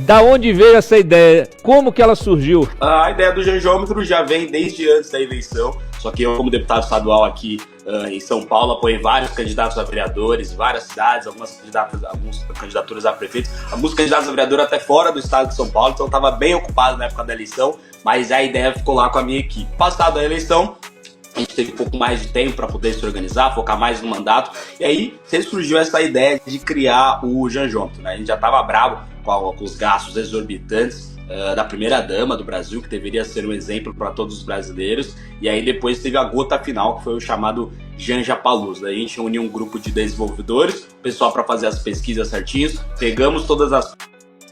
Da onde veio essa ideia? Como que ela surgiu? A ideia do Janjômetro já vem desde antes da eleição, só que eu, como deputado estadual aqui em São Paulo, apoiei vários candidatos a vereadores em várias cidades, algumas candidaturas a prefeitos, alguns candidatos a vereador até fora do estado de São Paulo, então eu estava bem ocupado na época da eleição, mas a ideia ficou lá com a minha equipe. Passada a eleição, a gente teve um pouco mais de tempo para poder se organizar, focar mais no mandato, e aí surgiu essa ideia de criar o Janjômetro, né? A gente já estava bravo com os gastos exorbitantes da primeira-dama do Brasil, que deveria ser um exemplo para todos os brasileiros, e aí depois teve a gota final, que foi o chamado Janjapalooza. A gente uniu um grupo de desenvolvedores, o pessoal para fazer as pesquisas certinhos, pegamos todas as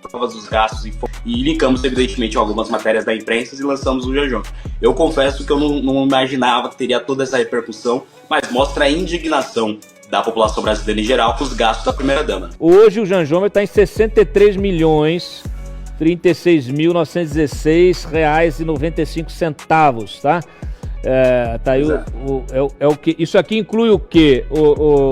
provas dos gastos e linkamos evidentemente algumas matérias da imprensa e lançamos o Janjômetro. Eu confesso que eu não imaginava que teria toda essa repercussão, mas mostra a indignação da população brasileira em geral com os gastos da primeira-dama. Hoje o Janjômetro está em 63.316.916,95, tá? Tá aí o que. Isso aqui inclui o quê,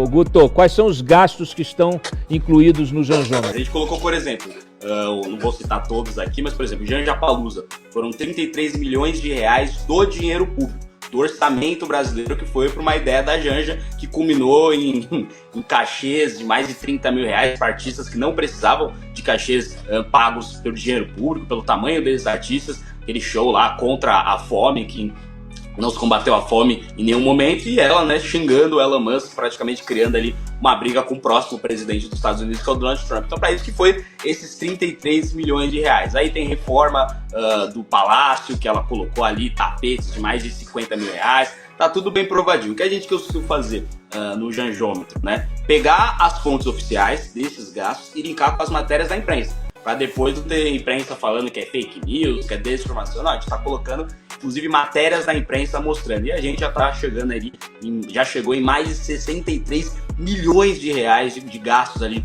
Guto? Quais são os gastos que estão incluídos no Janjômetro? A gente colocou, por exemplo, eu não vou citar todos aqui, mas, por exemplo, Janjapalooza, foram 33 milhões de reais do dinheiro público, do orçamento brasileiro, que foi para uma ideia da Janja, que culminou em cachês de mais de 30 mil reais para artistas que não precisavam de cachês pagos pelo dinheiro público, pelo tamanho desses artistas, aquele show lá contra a fome, que não se combateu a fome em nenhum momento, e ela, né, xingando o Elon Musk, praticamente criando ali uma briga com o próximo presidente dos Estados Unidos, que é o Donald Trump. Então, para isso que foi esses 33 milhões de reais. Aí tem reforma do palácio, que ela colocou ali, tapetes de mais de 50 mil reais, tá tudo bem provadinho. O que a gente conseguiu fazer no Janjômetro, né? Pegar as fontes oficiais desses gastos e linkar com as matérias da imprensa, para depois não ter imprensa falando que é fake news, que é desinformação. Não, a gente tá colocando inclusive matérias da imprensa mostrando, e a gente já tá chegando ali, já chegou em mais de 63 milhões de reais de gastos ali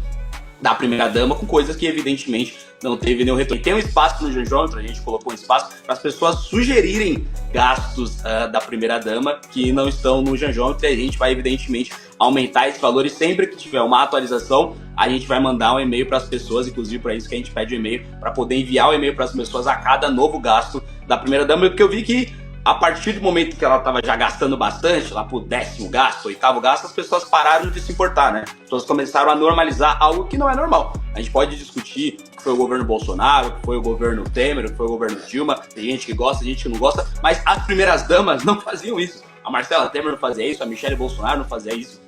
da primeira-dama, com coisas que evidentemente não teve nenhum retorno. Tem um espaço no Janjômetro, a gente colocou um espaço para as pessoas sugerirem gastos da primeira-dama que não estão no Janjômetro, e a gente vai evidentemente aumentar esse valor, e sempre que tiver uma atualização, a gente vai mandar um e-mail para as pessoas, inclusive para isso que a gente pede o e-mail, para poder enviar o e-mail para as pessoas a cada novo gasto da primeira-dama, porque eu vi que a partir do momento que ela estava já gastando bastante, lá pro 10º gasto, 8º gasto, as pessoas pararam de se importar, né? As pessoas começaram a normalizar algo que não é normal. A gente pode discutir o que foi o governo Bolsonaro, o que foi o governo Temer, o que foi o governo Dilma, tem gente que gosta, gente que não gosta, mas as primeiras damas não faziam isso. A Marcela Temer não fazia isso, a Michelle Bolsonaro não fazia isso,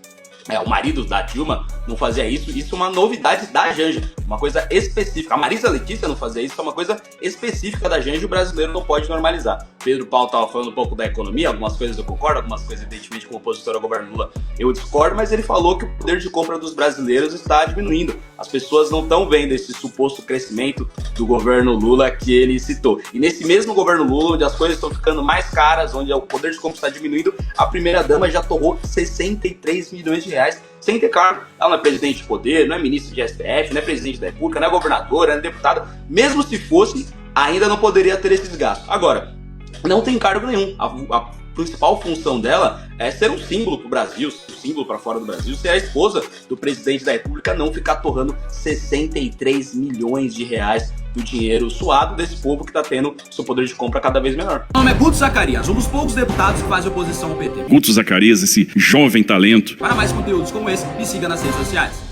o marido da Dilma não fazia isso. Isso é uma novidade da Janja, uma coisa específica. A Marisa Letícia não fazia isso, é uma coisa específica da Janja, e o brasileiro não pode normalizar. Pedro Paulo estava falando um pouco da economia, algumas coisas eu concordo, algumas coisas evidentemente como opositor ao governo Lula eu discordo, mas ele falou que o poder de compra dos brasileiros está diminuindo. As pessoas não estão vendo esse suposto crescimento do governo Lula que ele citou. E nesse mesmo governo Lula, onde as coisas estão ficando mais caras, onde o poder de compra está diminuindo, a primeira-dama já torrou 63 milhões de reais sem ter cargo. Ela não é presidente de poder, não é ministro de STF, não é presidente da República, não é governadora, não é deputada. Mesmo se fosse, ainda não poderia ter esses gastos. Agora, não tem cargo nenhum. A principal função dela é ser um símbolo para o Brasil, um símbolo para fora do Brasil, ser a esposa do presidente da República, não ficar torrando 63 milhões de reais do dinheiro suado desse povo que está tendo seu poder de compra cada vez menor. Meu nome é Guto Zacarias, um dos poucos deputados que fazem oposição ao PT. Guto Zacarias, esse jovem talento. Para mais conteúdos como esse, me siga nas redes sociais.